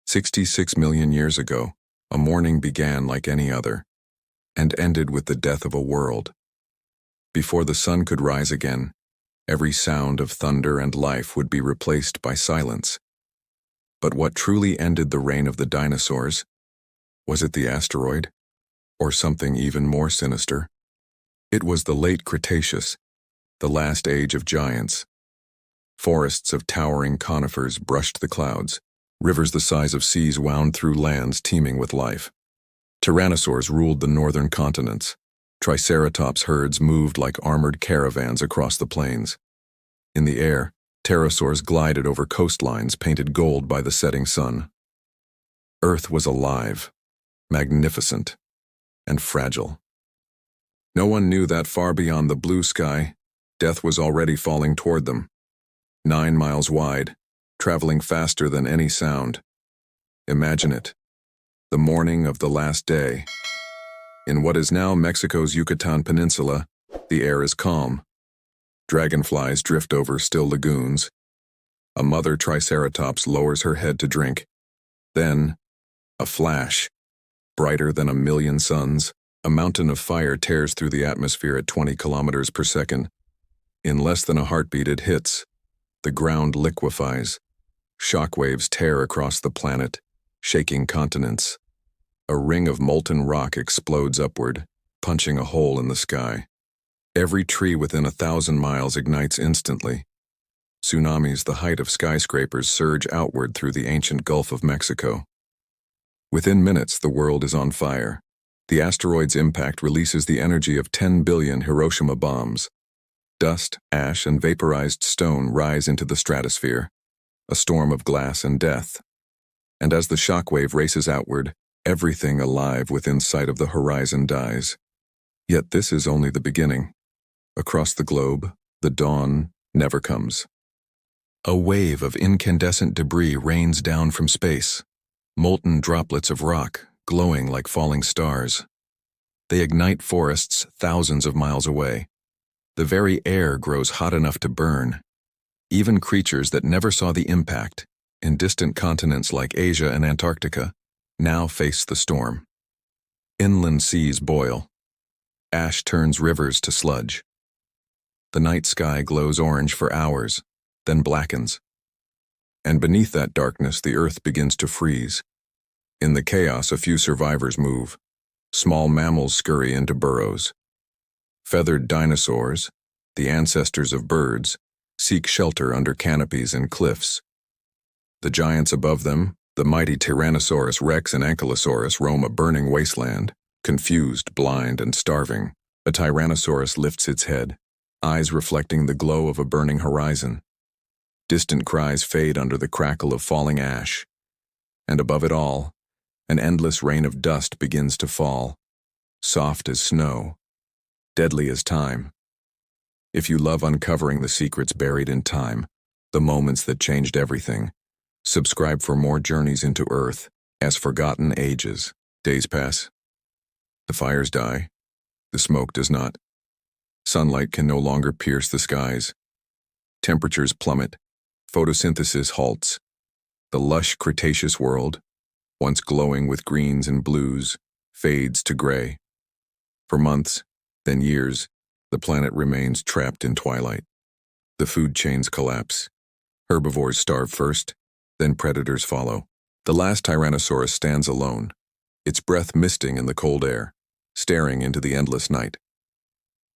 66 million years ago, a morning began like any other, and ended with the death of a world. Before the sun could rise again, every sound of thunder and life would be replaced by silence. But what truly ended the reign of the dinosaurs? Was it the asteroid? Or something even more sinister? It was the late Cretaceous, the last age of giants. Forests of towering conifers brushed the clouds. Rivers the size of seas wound through lands teeming with life. Tyrannosaurs ruled the northern continents. Triceratops herds moved like armored caravans across the plains. In the air, pterosaurs glided over coastlines painted gold by the setting sun. Earth was alive, magnificent, and fragile. No one knew that far beyond the blue sky, death was already falling toward them. 9 miles wide, traveling faster than any sound. Imagine it. The morning of the last day. In what is now Mexico's Yucatan Peninsula, the air is calm. Dragonflies drift over still lagoons. A mother triceratops lowers her head to drink. Then, a flash. Brighter than 1,000,000 suns, a mountain of fire tears through the atmosphere at 20 kilometers per second. In less than a heartbeat it hits. The ground liquefies. Shockwaves tear across the planet, shaking continents. A ring of molten rock explodes upward, punching a hole in the sky. Every tree within 1,000 miles ignites instantly. Tsunamis the height of skyscrapers surge outward through the ancient Gulf of Mexico. Within minutes, the world is on fire. The asteroid's impact releases the energy of 10 billion Hiroshima bombs. Dust, ash, and vaporized stone rise into the stratosphere, a storm of glass and death. And as the shockwave races outward, everything alive within sight of the horizon dies. Yet this is only the beginning. Across the globe, the dawn never comes. A wave of incandescent debris rains down from space, molten droplets of rock glowing like falling stars. They ignite forests thousands of miles away. The very air grows hot enough to burn. Even creatures that never saw the impact, in distant continents like Asia and Antarctica, now face the storm. Inland seas boil. Ash turns rivers to sludge. The night sky glows orange for hours, then blackens. And beneath that darkness, the earth begins to freeze. In the chaos, a few survivors move. Small mammals scurry into burrows. Feathered dinosaurs, the ancestors of birds, seek shelter under canopies and cliffs. The giants above them, the mighty Tyrannosaurus rex and Ankylosaurus, roam a burning wasteland, confused, blind, and starving. A Tyrannosaurus lifts its head, eyes reflecting the glow of a burning horizon. Distant cries fade under the crackle of falling ash. And above it all, an endless rain of dust begins to fall, soft as snow, deadly as time. If you love uncovering the secrets buried in time, the moments that changed everything, subscribe for more journeys into Earth as forgotten ages. Days pass. The fires die. The smoke does not. Sunlight can no longer pierce the skies. Temperatures plummet. Photosynthesis halts. The lush Cretaceous world, once glowing with greens and blues, fades to gray. For months, then years, the planet remains trapped in twilight. The food chains collapse. Herbivores starve first, then predators follow. The last Tyrannosaurus stands alone, its breath misting in the cold air, staring into the endless night.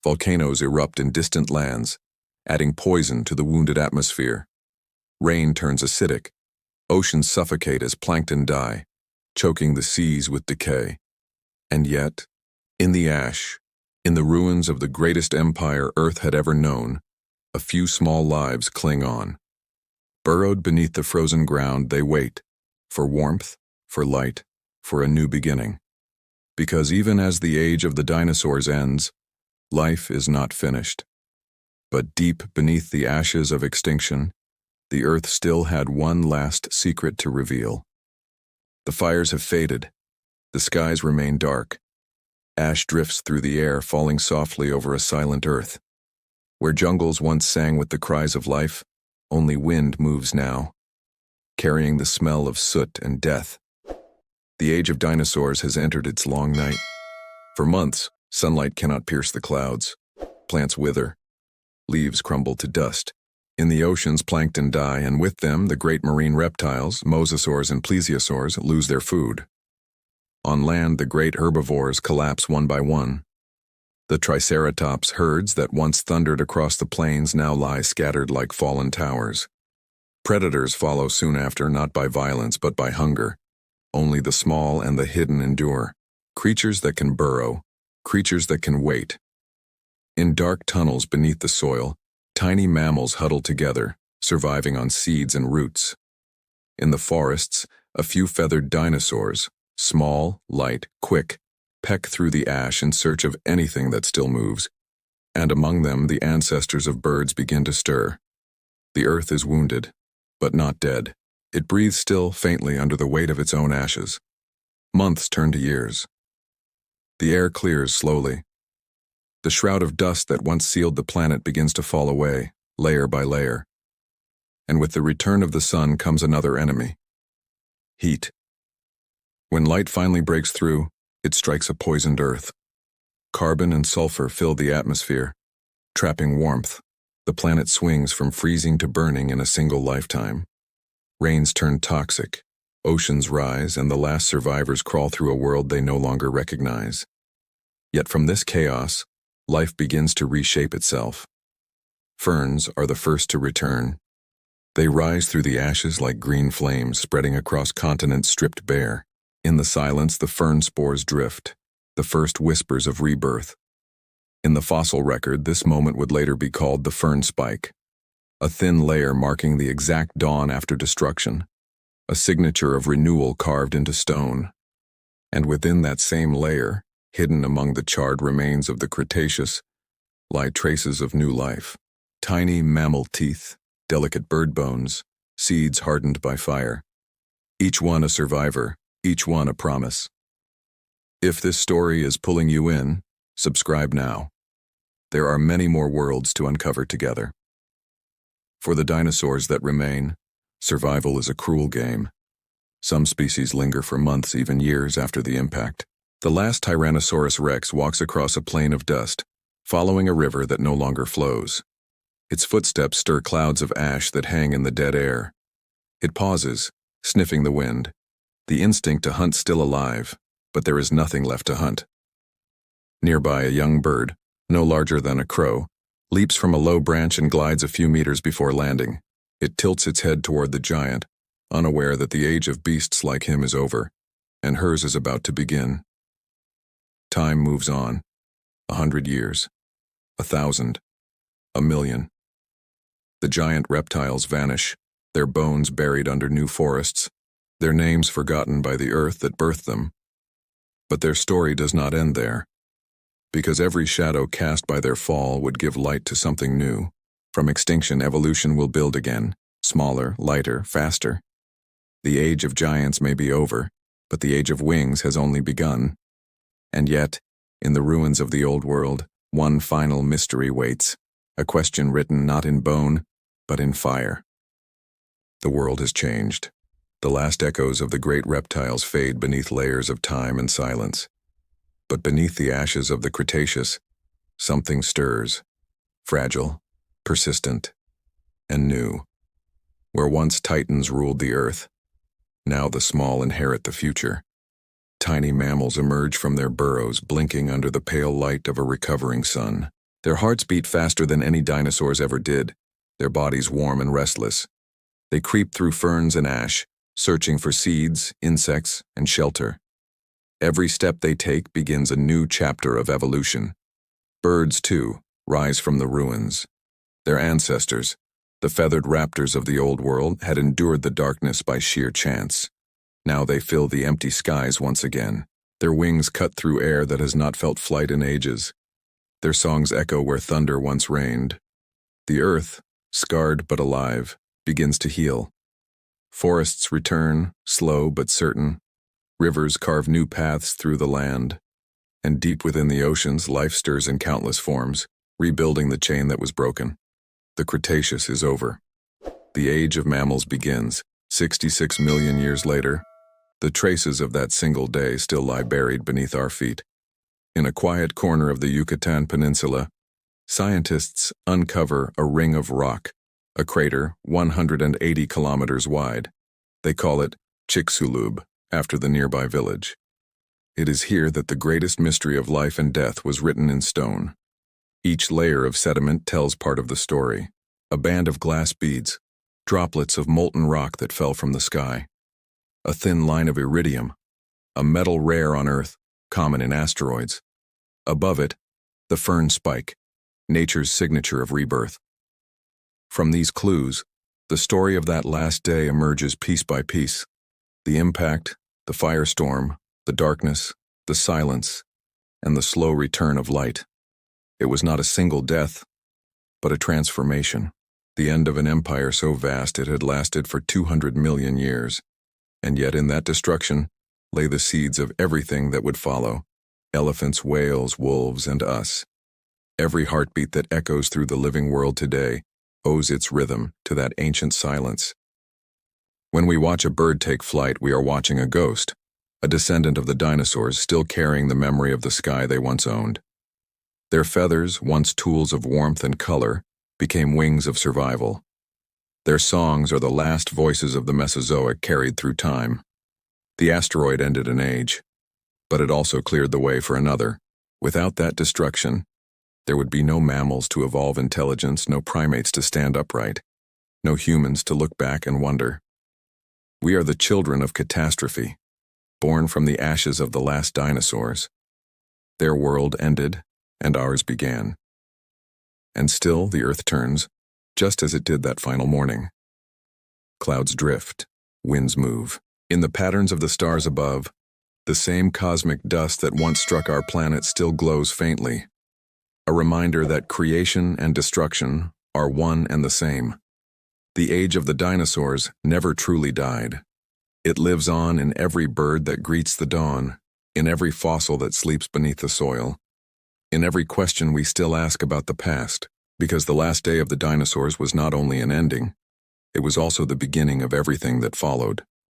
Volcanoes erupt in distant lands, adding poison to the wounded atmosphere. Rain turns acidic. Oceans suffocate as plankton die, choking the seas with decay. And yet, in the ash, in the ruins of the greatest empire Earth had ever known, a few small lives cling on. Burrowed beneath the frozen ground, they wait, for warmth, for light, for a new beginning. Because even as the age of the dinosaurs ends, life is not finished. But deep beneath the ashes of extinction, the Earth still had one last secret to reveal. The fires have faded. The skies remain dark. Ash drifts through the air, falling softly over a silent Earth. Where jungles once sang with the cries of life, only wind moves now. carrying the smell of soot and death. The Age of Dinosaurs has entered its long night. For months, sunlight cannot pierce the clouds. Plants wither. Leaves crumble to dust. In the oceans, plankton die, and with them, the great marine reptiles, mosasaurs and plesiosaurs, lose their food. On land, the great herbivores collapse one by one. The Triceratops herds that once thundered across the plains now lie scattered like fallen towers. Predators follow soon after, not by violence but by hunger. Only the small and the hidden endure. Creatures that can burrow, creatures that can wait. In dark tunnels beneath the soil, tiny mammals huddle together, surviving on seeds and roots. In the forests, a few feathered dinosaurs, small, light, quick, peck through the ash in search of anything that still moves, and among them the ancestors of birds begin to stir. The earth is wounded, but not dead. It breathes still faintly under the weight of its own ashes. Months turn to years. The air clears slowly. The shroud of dust that once sealed the planet begins to fall away, layer by layer. And with the return of the sun comes another enemy: heat. When light finally breaks through, it strikes a poisoned earth. Carbon and sulfur fill the atmosphere, trapping warmth. The planet swings from freezing to burning in a single lifetime. Rains turn toxic, oceans rise, and the last survivors crawl through a world they no longer recognize. Yet from this chaos, life begins to reshape itself. Ferns are the first to return. They rise through the ashes like green flames spreading across continents stripped bare. In the silence, the fern spores drift, the first whispers of rebirth. In the fossil record, this moment would later be called the fern spike, a thin layer marking the exact dawn after destruction, a signature of renewal carved into stone. And within that same layer, hidden among the charred remains of the Cretaceous, lie traces of new life. Tiny mammal teeth, delicate bird bones, seeds hardened by fire. Each one a survivor, each one a promise. If this story is pulling you in, subscribe now. There are many more worlds to uncover together. For the dinosaurs that remain, survival is a cruel game. Some species linger for months, even years after the impact. The last Tyrannosaurus rex walks across a plain of dust, following a river that no longer flows. Its footsteps stir clouds of ash that hang in the dead air. It pauses, sniffing the wind, the instinct to hunt still alive, but there is nothing left to hunt. Nearby, a young bird, no larger than a crow, leaps from a low branch and glides a few meters before landing. It tilts its head toward the giant, unaware that the age of beasts like him is over, and hers is about to begin. Time moves on. 100 years. 1,000. 1,000,000. The giant reptiles vanish, their bones buried under new forests, their names forgotten by the earth that birthed them. But their story does not end there, because every shadow cast by their fall would give light to something new. From extinction, evolution will build again, smaller, lighter, faster. The age of giants may be over, but the age of wings has only begun. And yet, in the ruins of the old world, one final mystery waits, a question written not in bone, but in fire. The world has changed. The last echoes of the great reptiles fade beneath layers of time and silence. But beneath the ashes of the Cretaceous, something stirs, fragile, persistent, and new. Where once titans ruled the earth, now the small inherit the future. Tiny mammals emerge from their burrows, blinking under the pale light of a recovering sun. Their hearts beat faster than any dinosaurs ever did, their bodies warm and restless. They creep through ferns and ash, searching for seeds, insects, and shelter. Every step they take begins a new chapter of evolution. Birds, too, rise from the ruins. Their ancestors, the feathered raptors of the old world, had endured the darkness by sheer chance. Now they fill the empty skies once again. Their wings cut through air that has not felt flight in ages. Their songs echo where thunder once reigned. The earth, scarred but alive, begins to heal. Forests return, slow but certain. Rivers carve new paths through the land. And deep within the oceans, life stirs in countless forms, rebuilding the chain that was broken. The Cretaceous is over. The age of mammals begins, 66 million years later, the traces of that single day still lie buried beneath our feet. In a quiet corner of the Yucatan Peninsula, scientists uncover a ring of rock, a crater 180 kilometers wide. They call it Chicxulub, after the nearby village. It is here that the greatest mystery of life and death was written in stone. Each layer of sediment tells part of the story. A band of glass beads, droplets of molten rock that fell from the sky. A thin line of iridium, a metal rare on Earth, common in asteroids. Above it, the fern spike, nature's signature of rebirth. From these clues, the story of that last day emerges piece by piece. The impact, the firestorm, the darkness, the silence, and the slow return of light. It was not a single death, but a transformation. The end of an empire so vast it had lasted for 200 million years. And yet in that destruction lay the seeds of everything that would follow. Elephants, whales, wolves, and us. Every heartbeat that echoes through the living world today owes its rhythm to that ancient silence. When we watch a bird take flight, we are watching a ghost, a descendant of the dinosaurs still carrying the memory of the sky they once owned. Their feathers, once tools of warmth and color, became wings of survival. Their songs are the last voices of the Mesozoic carried through time. The asteroid ended an age, but it also cleared the way for another. Without that destruction, there would be no mammals to evolve intelligence, no primates to stand upright, no humans to look back and wonder. We are the children of catastrophe, born from the ashes of the last dinosaurs. Their world ended, and ours began. And still the Earth turns, just as it did that final morning. Clouds drift, winds move. In the patterns of the stars above, the same cosmic dust that once struck our planet still glows faintly. A reminder that creation and destruction are one and the same. The age of the dinosaurs never truly died. It lives on in every bird that greets the dawn, in every fossil that sleeps beneath the soil, in every question we still ask about the past, because the last day of the dinosaurs was not only an ending, it was also the beginning of everything that followed.